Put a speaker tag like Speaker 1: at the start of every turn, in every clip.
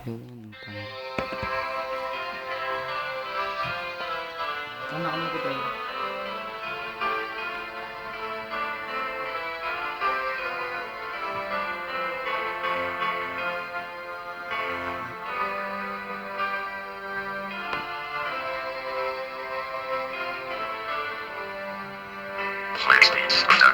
Speaker 1: Yun, tama.
Speaker 2: Sama ka ng kutay.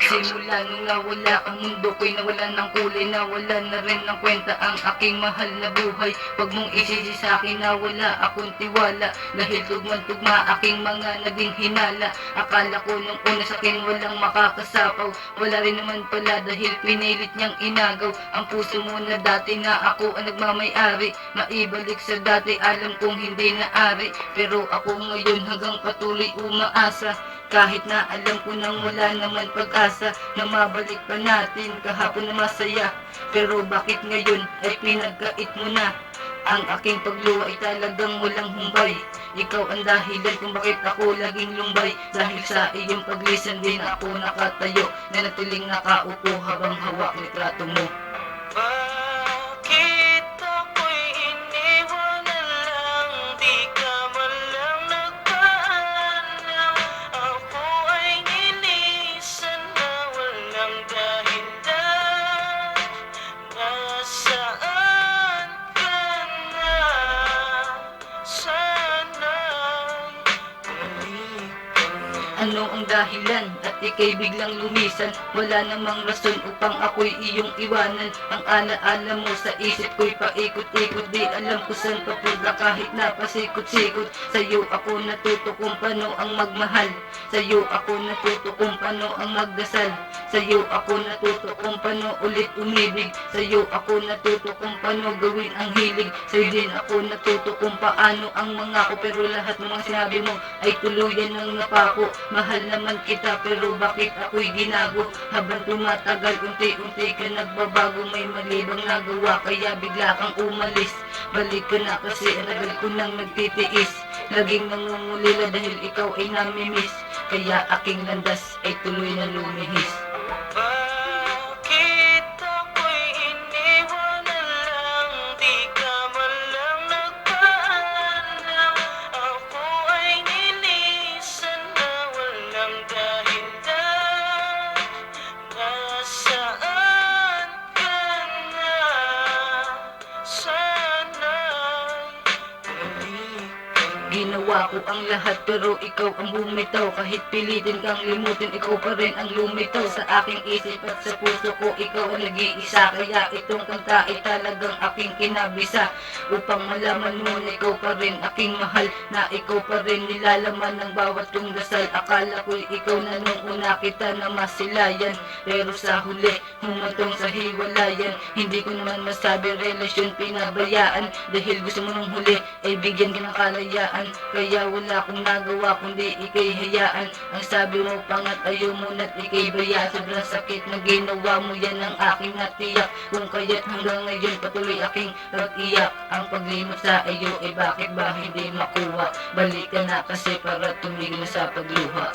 Speaker 3: Simula nung nawala ang mundo ko'y nawala ng kulay, nawala na rin ng kwenta ang aking mahal na buhay. Huwag mong isisi sa'kin na wala akong tiwala, dahil tugman-tugma aking mga naging hinala. Akala ko nung una sa'kin walang makakasapaw, wala rin naman pala dahil pinilit niyang inagaw ang puso mo na dati na ako ang nagmamay-ari. Maibalik sa dati alam kong hindi naari, pero ako ngayon hanggang patuloy umaasa. Kahit na alam ko nang wala naman pag-asa na mabalik pa natin kahapon na masaya. Pero bakit ngayon ay pinagkait mo na? Ang aking pagluwa ay talagang walang humbay. Ikaw ang dahilan kung bakit ako laging lumbay. Dahil sa iyong paglisan din ako nakatayo, na natiling nakaupo habang hawak litrato mo.
Speaker 4: Bakit ako'y iniwan na lang? Di ka man lang nagpaalam. Ako ay nilisan na walang dahilan. Nasaan ka na? Sana'y balik ka na.
Speaker 3: Ano ang dahilan at ika'y biglang lumisan? Wala namang rason upang ako'y iyong iwanan. Ang alaala mo sa isip ko'y paikot-ikot, di alam ko saan papunta kahit napasikot-sikot. Sa'yo ako natuto kung paano ang magmahal, sa'yo ako natuto kung paano ang magdasal, sa'yo ako natuto kung paano ulit umibig, sa'yo ako natuto kung paano gawin ang hilig, sa'yo din ako natuto kung paano ang mangako. Pero lahat ng mga sinabi mo ay tuluyan ng napako. Mahal naman kita pero bakit ako'y ginago? Habang tumatagal unti-unti ka nagbabago, may mali bang nagawa kaya bigla kang umalis? Balik ka na kasi anagal ko nang nagtitiis, laging nangungulila dahil ikaw ay namimiss, kaya aking landas ay tuloy na lumihis.
Speaker 4: Bakit ako'y iniwan na lang? Di ka man lang nagpaalam. Ako ay nilisan na walang dahilan. Nasaan ka na? Sana'y balik ka na.
Speaker 3: Ginawa ko ang lahat pero ikaw ang bumitaw. Kahit pilitin kang limutin, ikaw pa rin ang lumitaw sa aking isip at sa puso ko. Ikaw ang nag-iisa, kaya itong kanta ay talagang aking kinabisa, upang malaman mo na ikaw pa rin aking mahal, na ikaw pa rin nilalaman ng bawat kong dasal. Akala ko'y ikaw na nung una kita na masilayan, pero sa huli humantong sa hiwalayan. Hindi ko naman masabi relasyon pinabayaan, dahil gusto mo nung huli ay bigyan ka ng kalayaan. Kaya wala akong nagawa kundi ika'y hayaan. Ang sabi mo pangat ayaw mo na't ika'y baya. Sobrang sakit na ginawa mo, yan ang aking natiyak. Kung kaya't hanggang ngayon patuloy aking pag-iyak. Ang paglimot sa iyo ay bakit ba hindi makuha? Balik ka na kasi para tumigil na sa pagluha.